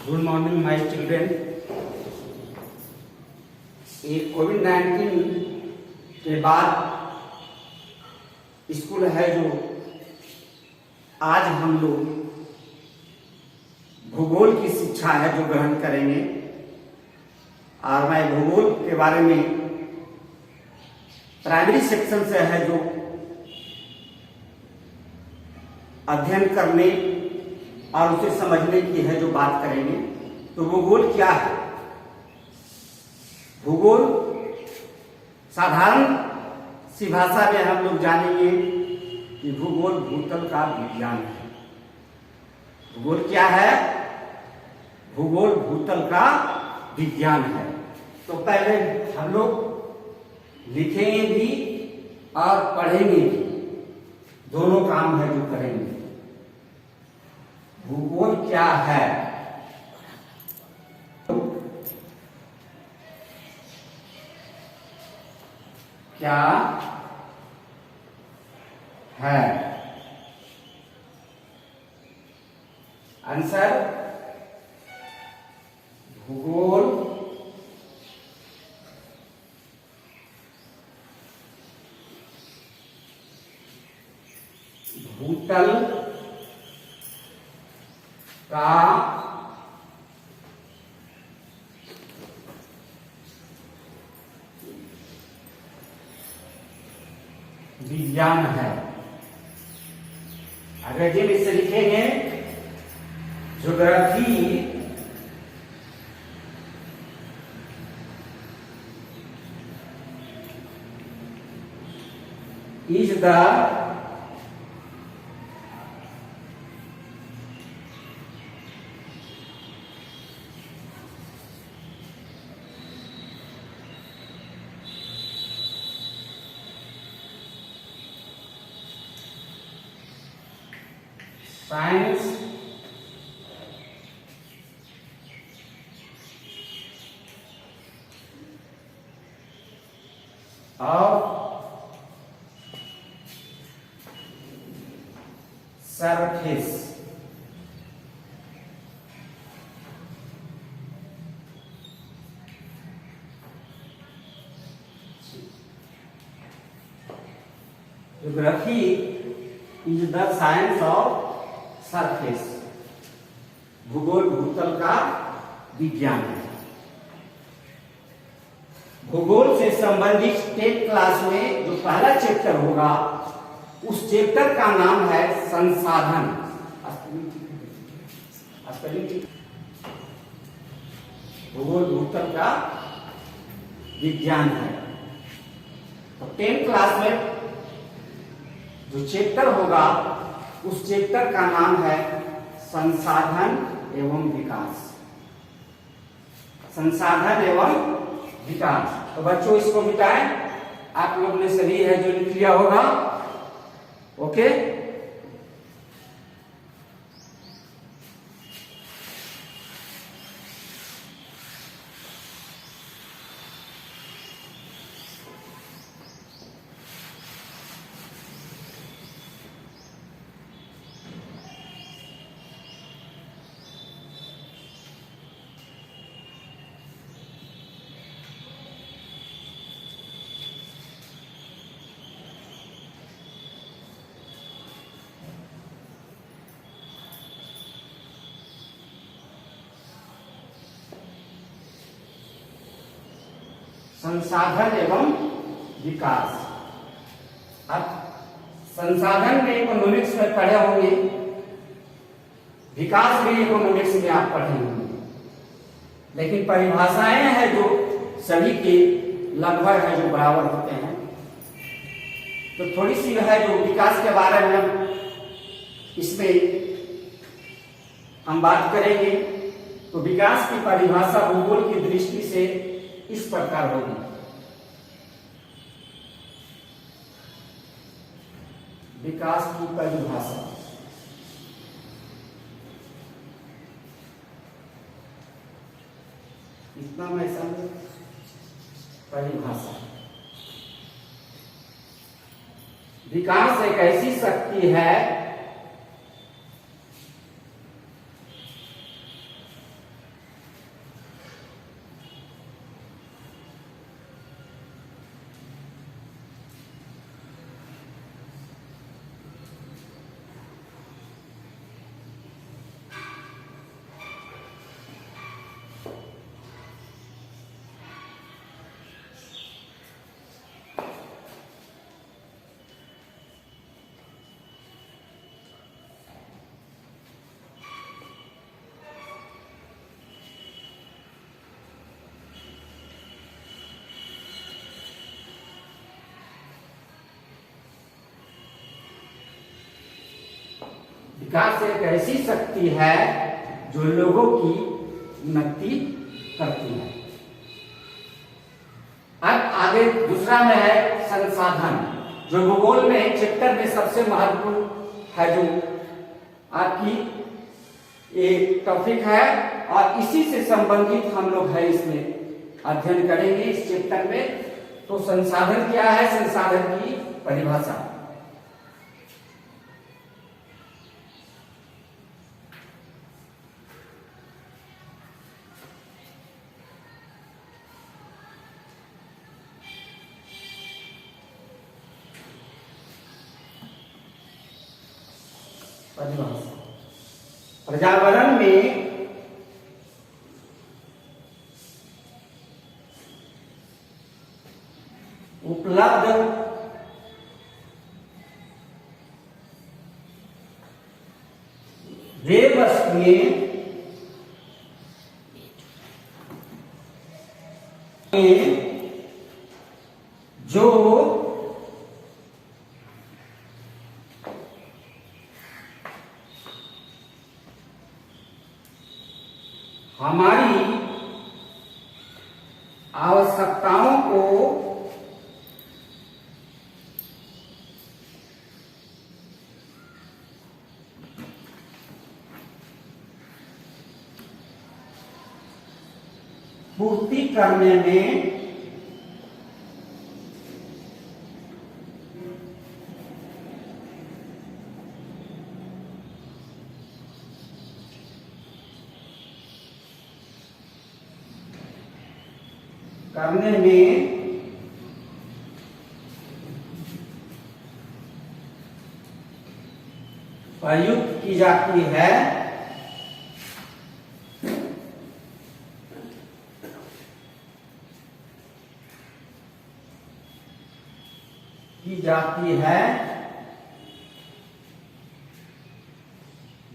Good morning my children. ये कोविड-19 के बाद स्कूल है जो आज हम लोग भूगोल की शिक्षा है जो ग्रहण करेंगे। और मैं भूगोल के बारे में प्राइमरी सेक्शन से है जो अध्ययन करने और उसे समझने की है जो बात करेंगे। तो भूगोल क्या है? भूगोल साधारण सी भाषा में हम लोग जानेंगे कि भूगोल भूतल का विज्ञान है। भूगोल क्या है? भूगोल भूतल का विज्ञान है। तो पहले हम लोग लिखेंगे भी और पढ़ेंगे भी, दोनों काम है जो करेंगे। भूगोल क्या है? क्या है? आंसर भूगोल भूतल का विज्ञान है। अंग्रेजी में इसे लिखेंगे geography is the science of surface. Geography is the science of surface. भूगोल भूतल का विज्ञान है। भूगोल से संबंधित 10th क्लास में जो पहला चैप्टर होगा उस चैप्टर का नाम है संसाधन। भूगोल भूतल का विज्ञान है। तो 10th क्लास में जो चैप्टर होगा उस चैप्टर का नाम है संसाधन एवं विकास। संसाधन एवं विकास। तो बच्चों इसको मिटाएं। आप लोग ने सही है जो लिख लिया होगा। ओके, संसाधन एवं विकास। अब संसाधन में इकोनॉमिक्स में पढ़े होंगे, विकास भी इकोनॉमिक्स में आप पढ़े होंगे, लेकिन परिभाषाएं हैं जो सभी के लगभग है जो बराबर होते हैं। तो थोड़ी सी है जो विकास के बारे में इसमें हम बात करेंगे। तो विकास की परिभाषा भूगोल की दृष्टि से इस प्रकार होगी। विकास की परिभाषा इतना मैं समझ। परिभाषा विकास एक ऐसी शक्ति है विकास एक ऐसी शक्ति है जो लोगों की उन्नति करती है। अब आगे दूसरा में है संसाधन, जो भूगोल में चैप्टर में सबसे महत्वपूर्ण है, जो आपकी एक टॉपिक है और इसी से संबंधित हम लोग है इसमें अध्ययन करेंगे इस चैप्टर में। तो संसाधन क्या है, संसाधन की परिभाषा। पर्यावरण में उपलब्ध वे वस्तुएं जो हमारी आवश्यकताओं को पूर्ति करने में प्रयुक्त की जाती है,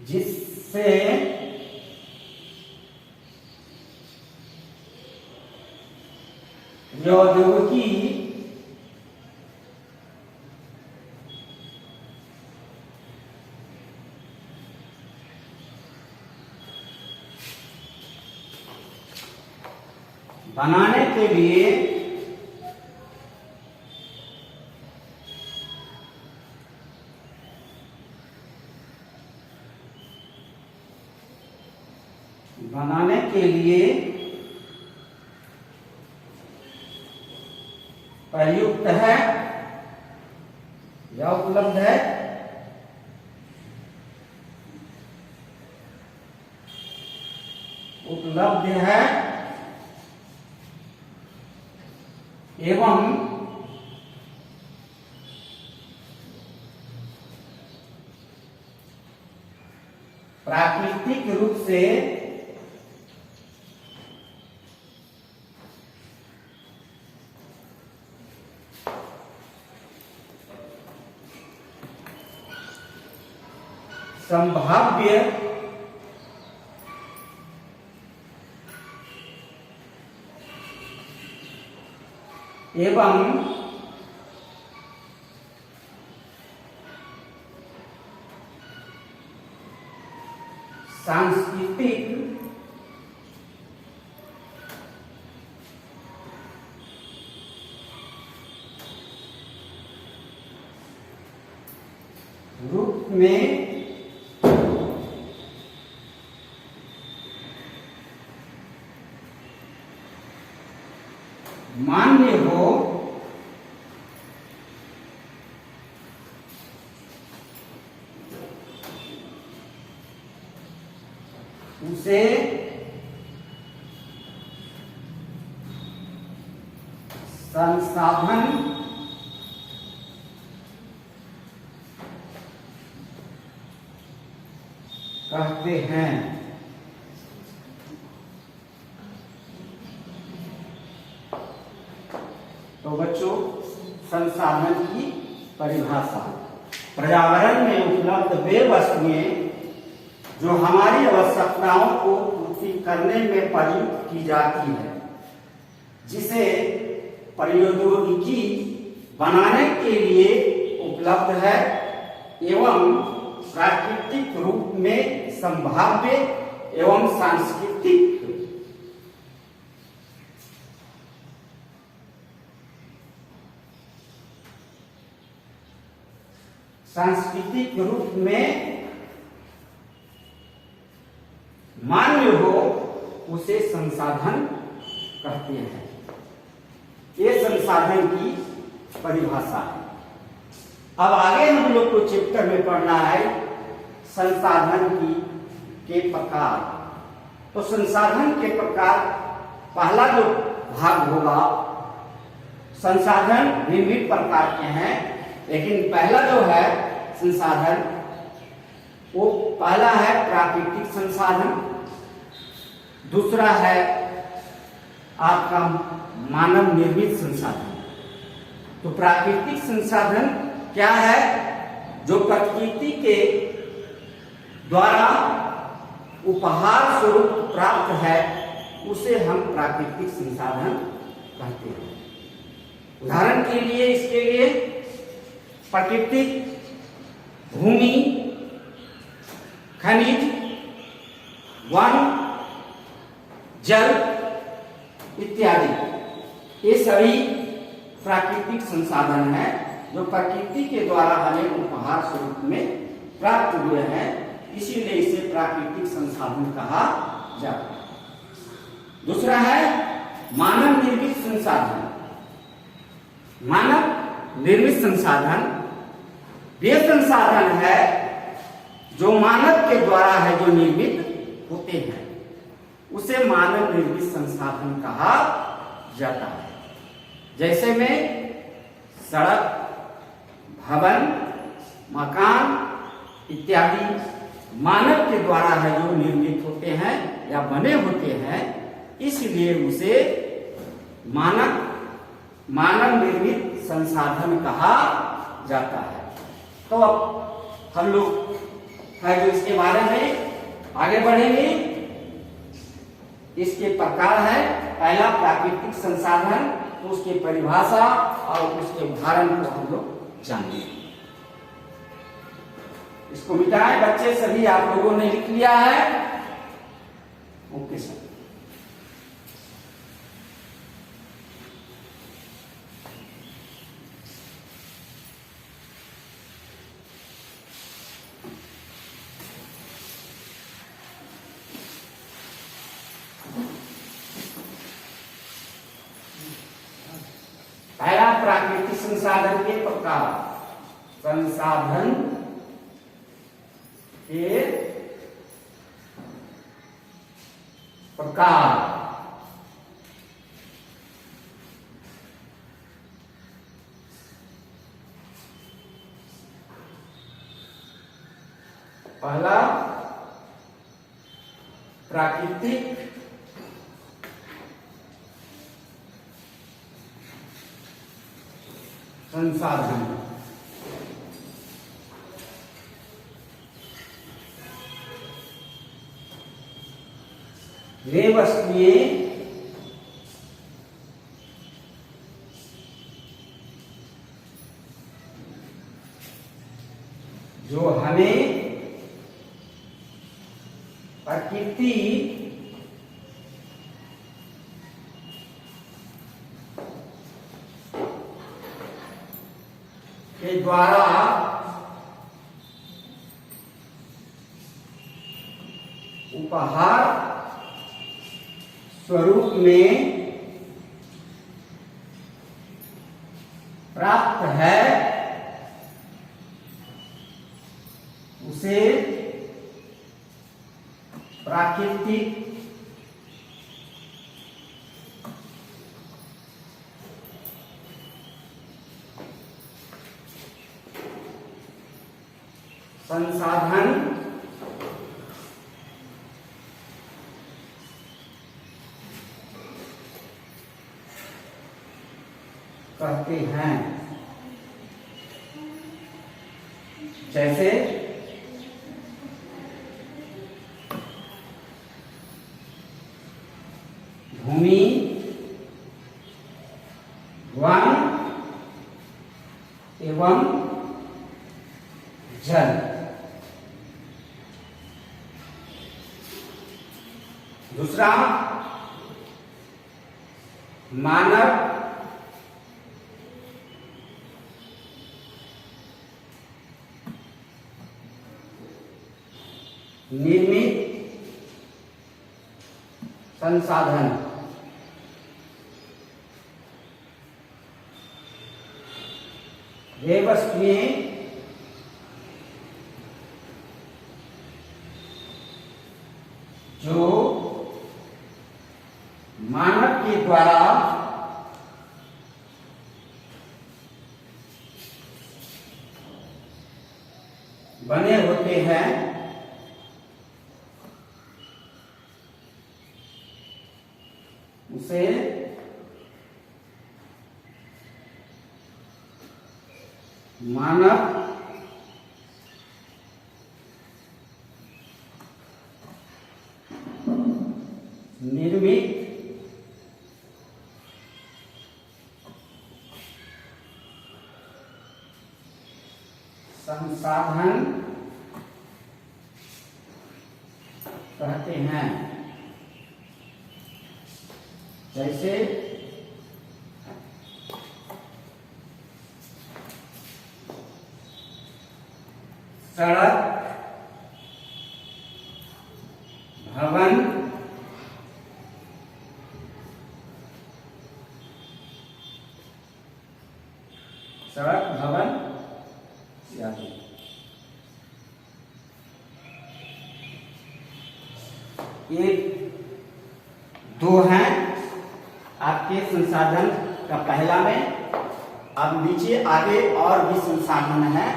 जिससे प्रौद्योगिकी बनाने के लिए प्रयुक्त है या उपलब्ध है, उपलब्ध है एवं प्राकृतिक रूप से संभाव्य एवं सांस्कृतिक रूप में मान्य हो, उसे संसाधन कहते हैं। तो बच्चों, संसाधन की परिभाषा, पर्यावरण में उपलब्ध वे वस्तुएं जो हमारी आवश्यकताओं को पूर्ति करने में प्रयुक्त की जाती है, जिसे प्रौद्योगिकी बनाने के लिए उपलब्ध है एवं प्राकृतिक रूप में संभाव्य एवं सांस्कृतिक रूप में मान्य हो उसे संसाधन कहते हैं। ये संसाधन की परिभाषा है। अब आगे हम लोग को चैप्टर में पढ़ना है संसाधन के प्रकार। तो संसाधन के प्रकार पहला जो भाग होगा, संसाधन विविध प्रकार के हैं, लेकिन पहला जो है संसाधन वो पहला है प्राकृतिक संसाधन, दूसरा है आपका मानव निर्मित संसाधन। तो प्राकृतिक संसाधन क्या है? जो प्रकृति के द्वारा उपहार स्वरूप प्राप्त है उसे हम प्राकृतिक संसाधन कहते हैं। उदाहरण के लिए इसके लिए प्राकृतिक भूमि, खनिज, वन, जल इत्यादि ये सभी प्राकृतिक संसाधन है जो प्रकृति के द्वारा हमें उपहार स्वरूप में प्राप्त हुए हैं, इसीलिए इसे प्राकृतिक संसाधन कहा जाता है। दूसरा है मानव निर्मित संसाधन। मानव निर्मित संसाधन वे संसाधन है जो मानव के द्वारा है जो निर्मित होते हैं, उसे मानव निर्मित संसाधन कहा जाता है। जैसे में सड़क, भवन, मकान इत्यादि मानव के द्वारा है जो निर्मित होते हैं या बने होते हैं, इसलिए उसे मानव निर्मित संसाधन कहा जाता है। तो अब हम लोग है जो इसके बारे में आगे बढ़ेंगे। इसके प्रकार है, पहला प्राकृतिक संसाधन, तो उसकी परिभाषा और उसके उदाहरण को हम लोग जानेंगे। इसको मिटाएं बच्चे, सभी आप लोगों ने लिख लिया है? Okay sir. पहला प्राकृतिक संसाधन के प्रकार। संसाधन के प्रकार। पहला प्राकृतिक संसाधन। वे वस्तुएं जो हमें प्रकृति के द्वारा उपहार स्वरूप में प्राप्त है, उसे प्राकृतिक संसाधन कहते हैं। जैसे भूमि, वन एवं जल दूसरा, मानव निर्मित संसाधन। वे वस्तुएं जो मानव के द्वारा बने होते हैं, उसे मानव निर्मित संसाधन कहते हैं। जैसे सड़क, भवन, सड़क, भवन आदि। ये दो हैं आपके संसाधन का पहला में। अब नीचे आगे और भी संसाधन है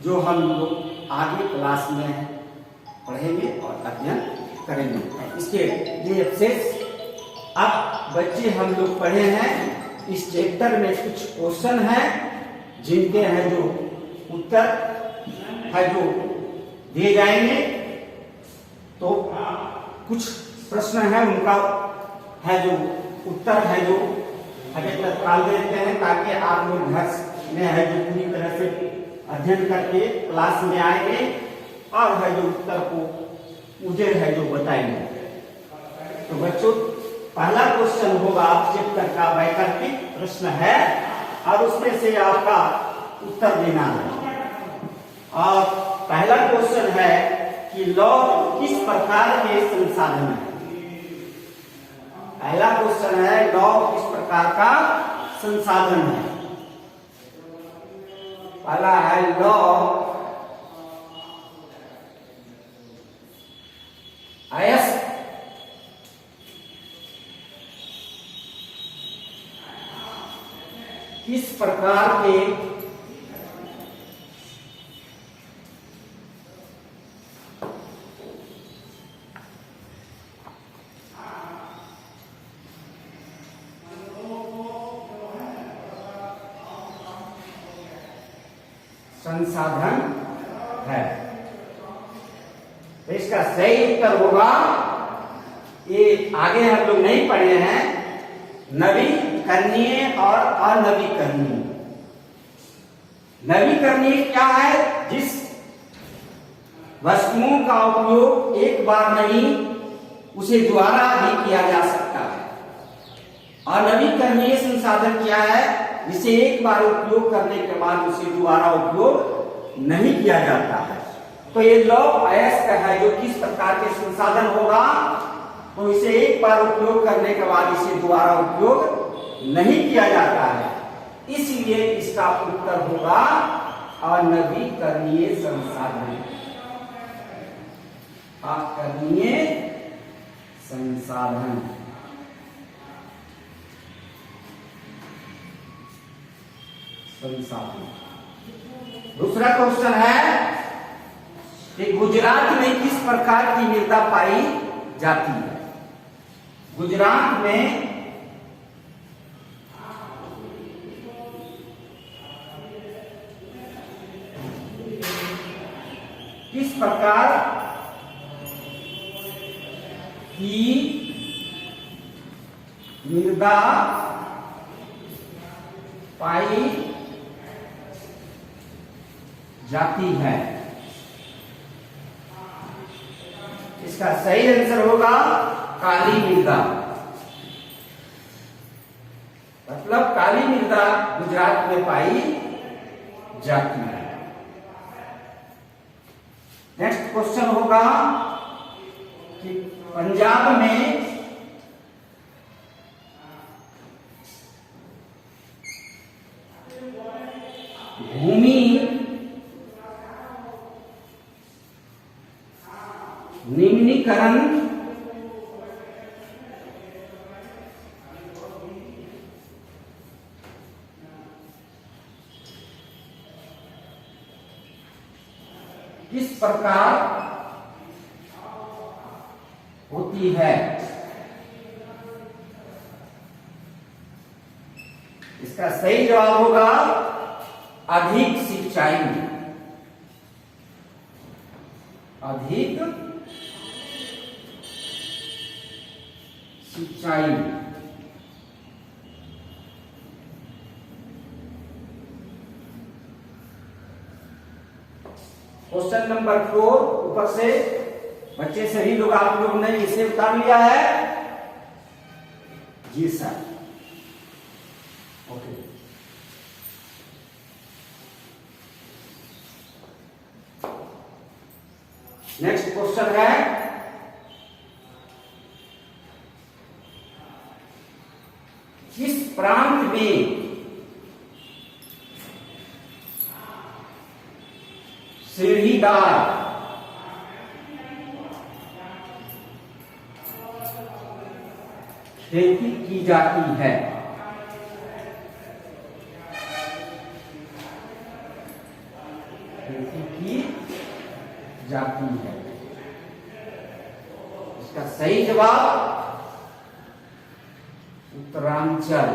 जो हम लोग आगे क्लास में पढ़ेंगे और अध्ययन करेंगे। इसके लिए शेष अब बच्चे हम लोग पढ़े हैं। इस चैप्टर में कुछ क्वेश्चन हैं जिनके हैं जो उत्तर है जो दिए जाएंगे। तो कुछ प्रश्न है उनका है जो उत्तर है जो अभी निकाल देते हैं ताकि आप लोग घर में है जो पूरी तरह से अध्ययन करके क्लास में आएंगे और है जो उत्तर को मुझे है जो बताएंगे। तो बच्चों, पहला क्वेश्चन होगा चैप्टर का वैकल्पिक प्रश्न है और उसमें से आपका उत्तर देना है। और पहला क्वेश्चन है कि लौह किस प्रकार के संसाधन है। पहला क्वेश्चन है लौह किस प्रकार का संसाधन है। पहला है लौह अयस्क किस प्रकार के संसाधन है। तो इसका सही उत्तर होगा, ये आगे हम लोग नहीं पढ़े हैं, नवीकरणीय और अनवीकरणीय। नवीकरणीय क्या है? जिस वस्तुओं का उपयोग एक बार नहीं उसे दोबारा भी किया जा सकता है। अनवीकरणीय संसाधन क्या है? जिसे एक बार उपयोग करने के बाद उसे दोबारा उपयोग नहीं किया जाता है। तो ये लौह अयस्क है जो किस प्रकार के संसाधन होगा, तो इसे एक बार उपयोग करने के बाद इसे दोबारा उपयोग नहीं किया जाता है, इसलिए इसका उत्तर होगा अनवीकरणीय संसाधन। अकरणीय संसाधन। दूसरा क्वेश्चन है कि गुजरात में किस प्रकार की मृदा पाई जाती है। गुजरात में किस प्रकार की मृदा पाई जाती है। इसका सही आंसर होगा काली मृदा। मतलब काली मृदा गुजरात में पाई जाती है। नेक्स्ट क्वेश्चन होगा कि पंजाब में भूमि निम्नीकरण किस प्रकार होती है? इसका सही जवाब होगा अधिक सिंचाई। अधिक सिंचाई। क्वेश्चन नंबर 4 ऊपर से बच्चे सभी लोग आप लोग ने इसे उतार लिया है? जी सर। ओके। नेक्स्ट क्वेश्चन है किस प्रांत में सीढ़ीदार खेती की जाती है? खेती की जाती है। इसका सही जवाब उत्तरांचल।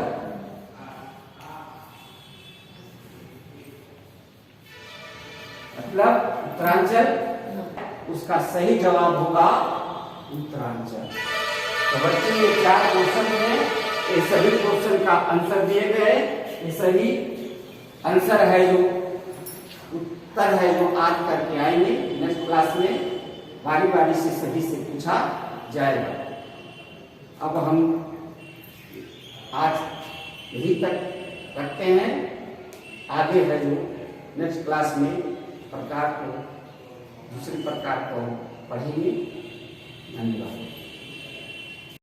मतलब उत्तरांचल, उसका सही जवाब होगा उत्तरांचल। तो बच्चे ये 4 क्वेश्चन में ये सभी क्वेश्चन का आंसर दिए गए। ये सही आंसर है, जो उत्तर है, जो आज करके आएंगे। नेक्स्ट क्लास में बारी बारी से सभी से पूछा जाएगा। अब हम आज यही तक रखते हैं। आगे है जो नेक्स्ट क्लास में प्रकार को, दूसरे प्रकार को पढ़ेंगे। धन्यवाद।